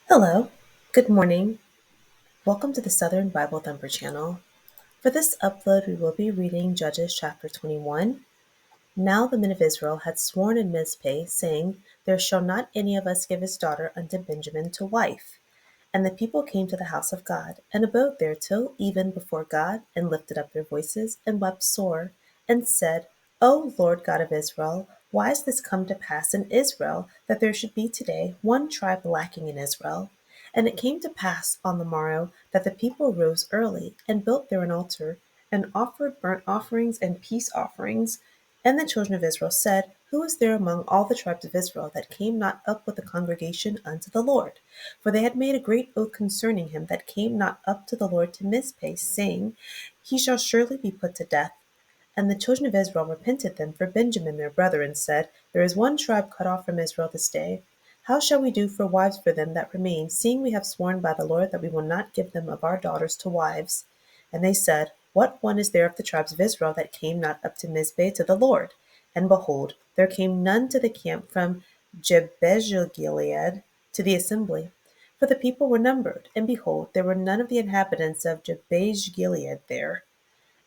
Hello, good morning. Welcome to the Southern Bible Thumper channel. For this upload, we will be reading Judges chapter 21. Now the men of Israel had sworn in Mizpeh, saying, There shall not any of us give his daughter unto Benjamin to wife. And the people came to the house of God, and abode there till even before God, and lifted up their voices, and wept sore, and said, O Lord God of Israel, why is this come to pass in Israel, that there should be today one tribe lacking in Israel? And it came to pass on the morrow that the people rose early, and built there an altar, and offered burnt offerings and peace offerings. And the children of Israel said, Who is there among all the tribes of Israel that came not up with the congregation unto the Lord? For they had made a great oath concerning him that came not up to the Lord to Mizpeh, saying, He shall surely be put to death. And the children of Israel repented them for Benjamin their brother, and said, There is one tribe cut off from Israel this day. How shall we do for wives for them that remain, seeing we have sworn by the Lord that we will not give them of our daughters to wives? And they said, What one is there of the tribes of Israel that came not up to Mizpeh to the Lord? And behold, there came none to the camp from Jabesh-gilead to the assembly. For the people were numbered, and behold, there were none of the inhabitants of Jabesh-gilead there.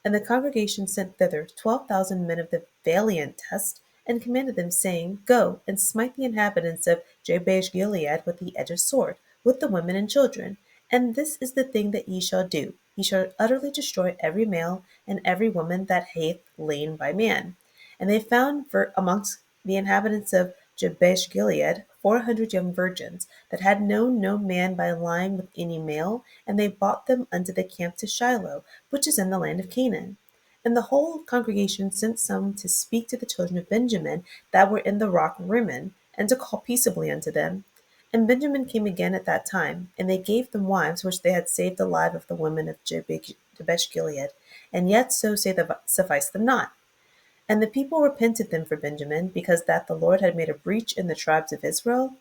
And the congregation sent thither 12,000 men of the valiantest, and commanded them, saying, Go and smite the inhabitants of Jabesh Gilead with the edge of sword, with the women and children. And this is the thing that ye shall do: ye shall utterly destroy every male and every woman that hath lain by man. And they found for amongst the inhabitants of Jabesh Gilead 400 young virgins, that had known no man by lying with any male, and they brought them unto the camp to Shiloh, which is in the land of Canaan. And the whole congregation sent some to speak to the children of Benjamin that were in the rock Rimmon, and to call peaceably unto them. And Benjamin came again at that time, and they gave them wives which they had saved alive of the women of Jabesh Gilead, and yet so sufficed them not. And the people repented them for Benjamin, because that the Lord had made a breach in the tribes of Israel.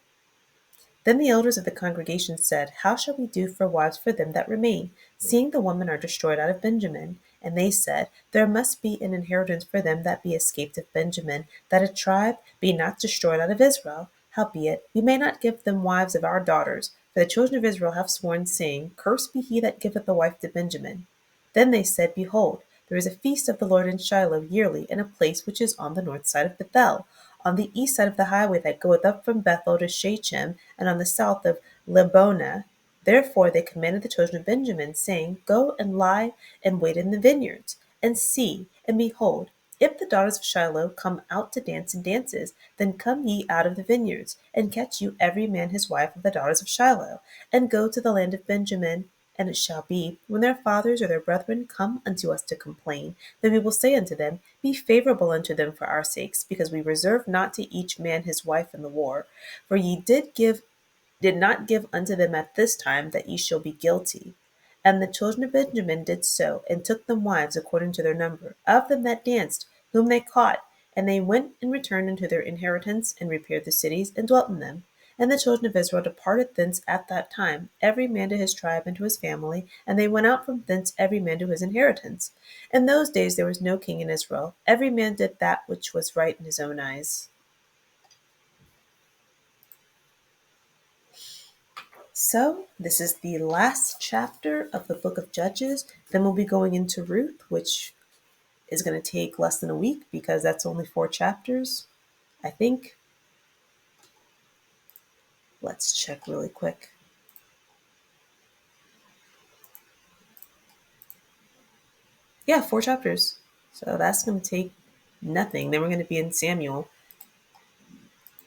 Then the elders of the congregation said, How shall we do for wives for them that remain, seeing the women are destroyed out of Benjamin? And they said, There must be an inheritance for them that be escaped of Benjamin, that a tribe be not destroyed out of Israel. Howbeit, we may not give them wives of our daughters, for the children of Israel have sworn, saying, Cursed be he that giveth a wife to Benjamin. Then they said, Behold, there is a feast of the Lord in Shiloh yearly, in a place which is on the north side of Bethel, on the east side of the highway that goeth up from Bethel to Shechem, and on the south of Lebonah. Therefore they commanded the children of Benjamin, saying, Go and lie and wait in the vineyards, and see, and behold, if the daughters of Shiloh come out to dance in dances, then come ye out of the vineyards, and catch you every man his wife of the daughters of Shiloh, and go to the land of Benjamin. And it shall be, when their fathers or their brethren come unto us to complain, then we will say unto them, Be favorable unto them for our sakes, because we reserve not to each man his wife in the war. For ye did not give unto them at this time, that ye shall be guilty. And the children of Benjamin did so, and took them wives according to their number, of them that danced, whom they caught. And they went and returned into their inheritance, and repaired the cities, and dwelt in them. And the children of Israel departed thence at that time, every man to his tribe and to his family, and they went out from thence every man to his inheritance. In those days there was no king in Israel. Every man did that which was right in his own eyes. So, this is the last chapter of the book of Judges. Then we'll be going into Ruth, which is going to take less than a week because that's only 4 chapters, I think. Let's check really quick. Yeah, 4 chapters. So that's going to take nothing. Then we're going to be in Samuel.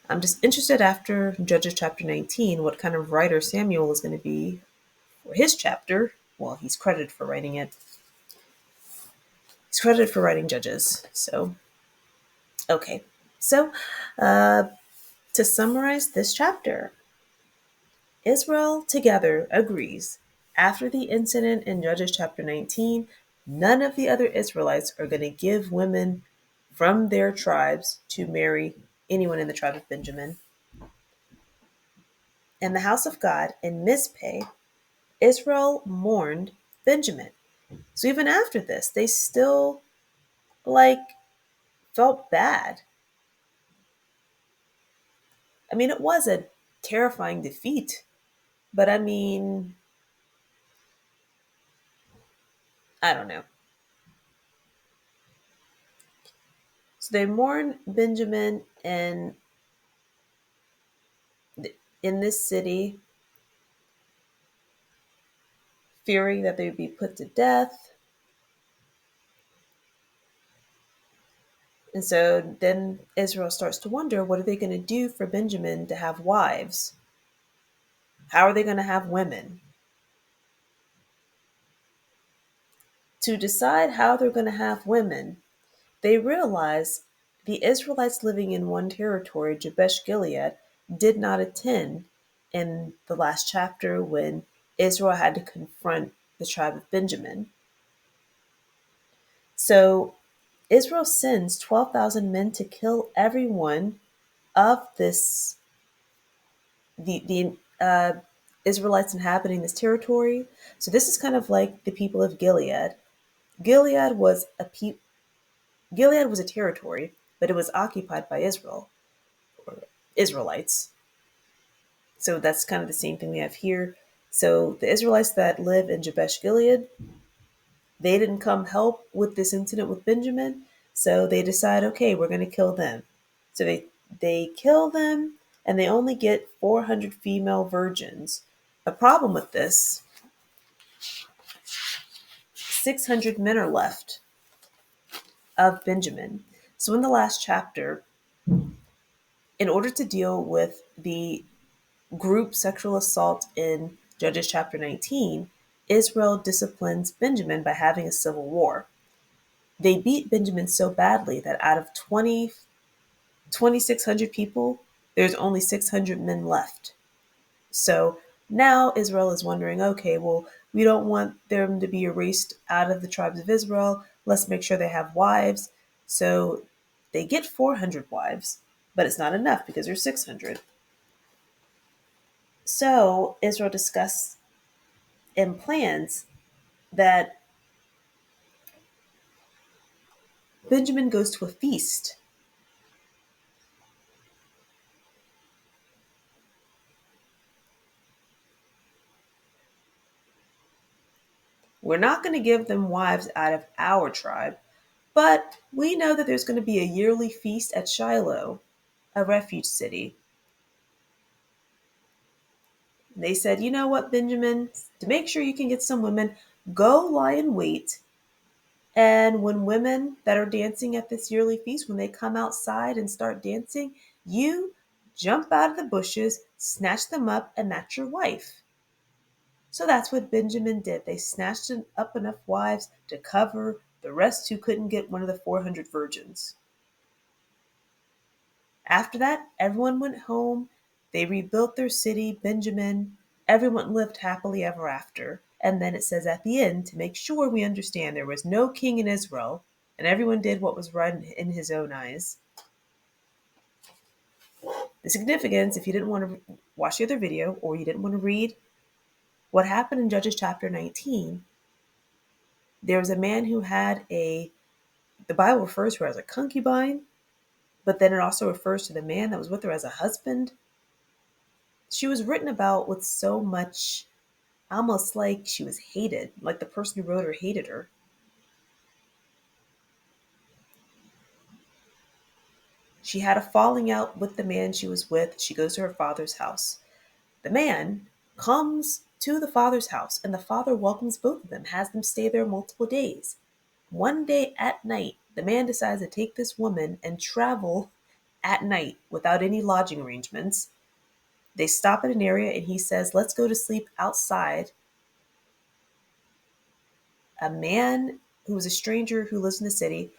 I'm just interested after Judges chapter 19 what kind of writer Samuel is going to be for his chapter. Well, he's credited for writing it. He's credited for writing Judges. So, okay. So, to summarize this chapter, Israel together agrees after the incident in Judges chapter 19, none of the other Israelites are going to give women from their tribes to marry anyone in the tribe of Benjamin. In the house of God in Mizpeh, Israel mourned Benjamin. So even after this, they still felt bad. I mean, it was a terrifying defeat. But I mean, I don't know. So they mourn Benjamin in this city, fearing that they would be put to death. And so then Israel starts to wonder, what are they going to do for Benjamin to have wives? How are they going to have women? To decide how they're going to have women, they realize the Israelites living in one territory, Jabesh Gilead, did not attend in the last chapter when Israel had to confront the tribe of Benjamin. So Israel sends 12,000 men to kill everyone of the Israelites inhabiting this territory. So this is kind of like the people of Gilead. Gilead was a pe- Gilead was a territory, but it was occupied by Israel or Israelites. So that's kind of the same thing we have here. So the Israelites that live in Jabesh Gilead, they didn't come help with this incident with Benjamin, so they decide, okay, we're going to kill them. So they kill them, and they only get 400 female virgins. The problem with this, 600 men are left of Benjamin. So in the last chapter, in order to deal with the group sexual assault in Judges chapter 19, Israel disciplines Benjamin by having a civil war. They beat Benjamin so badly that out of 2,600 people, there's only 600 men left. So now Israel is wondering, okay, well, we don't want them to be erased out of the tribes of Israel. Let's make sure they have wives. So they get 400 wives, but it's not enough because there's 600. So Israel discussed and plans that Benjamin goes to a feast. We're not going to give them wives out of our tribe, but we know that there's going to be a yearly feast at Shiloh, a refuge city. They said, you know what, Benjamin, to make sure you can get some women, go lie in wait. And when women that are dancing at this yearly feast, when they come outside and start dancing, you jump out of the bushes, snatch them up, and that's your wife. So that's what Benjamin did. They snatched up enough wives to cover the rest who couldn't get one of the 400 virgins. After that, everyone went home. They rebuilt their city, Benjamin. Everyone lived happily ever after. And then it says at the end, to make sure we understand there was no king in Israel, and everyone did what was right in his own eyes. The significance, if you didn't want to watch the other video or you didn't want to read what happened in Judges chapter 19, there was a man who had the Bible refers to her as a concubine, but then it also refers to the man that was with her as a husband. She was written about with so much, almost like she was hated, like the person who wrote her hated her. She had a falling out with the man she was with. She goes to her father's house. The man comes to the father's house, and the father welcomes both of them, has them stay there multiple days. One day at night, the man decides to take this woman and travel at night without any lodging arrangements. They stop at an area and he says, let's go to sleep outside. A man who was a stranger who lives in the city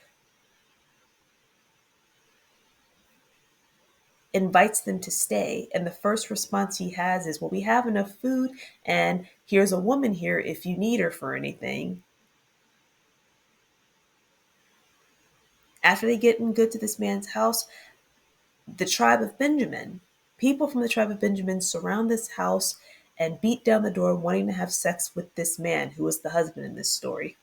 invites them to stay. And the first response he has is, well, we have enough food, and here's a woman here if you need her for anything. After they get in good to this man's house, the tribe of Benjamin, people from the tribe of Benjamin surround this house and beat down the door, wanting to have sex with this man who was the husband in this story.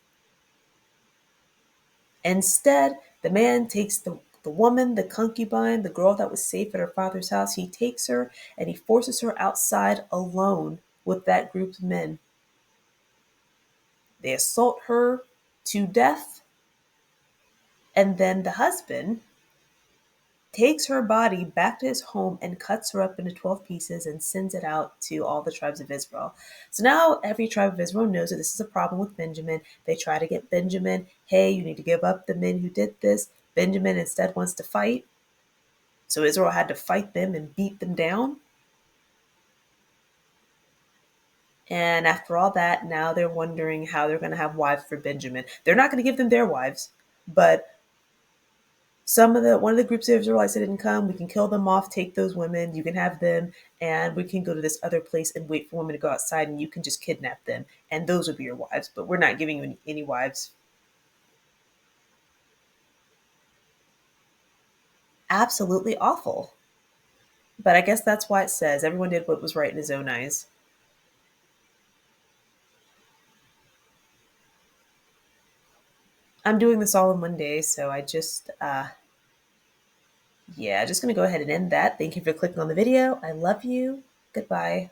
Instead, the man takes the woman, the concubine, the girl that was safe at her father's house. He takes her and he forces her outside alone with that group of men. They assault her to death, and then the husband takes her body back to his home and cuts her up into 12 pieces and sends it out to all the tribes of Israel. So now every tribe of Israel knows that this is a problem with Benjamin. They try to get Benjamin, hey, you need to give up the men who did this. Benjamin instead wants to fight. So Israel had to fight them and beat them down. And after all that, now they're wondering how they're going to have wives for Benjamin. They're not going to give them their wives, but one of the groups of Israelites that didn't come, we can kill them off, take those women, you can have them, and we can go to this other place and wait for women to go outside, and you can just kidnap them, and those will be your wives. But we're not giving you any wives. Absolutely awful. But I guess that's why it says everyone did what was right in his own eyes. I'm doing this all in one day, so yeah, just gonna go ahead and end that. Thank you for clicking on the video. I love you. Goodbye.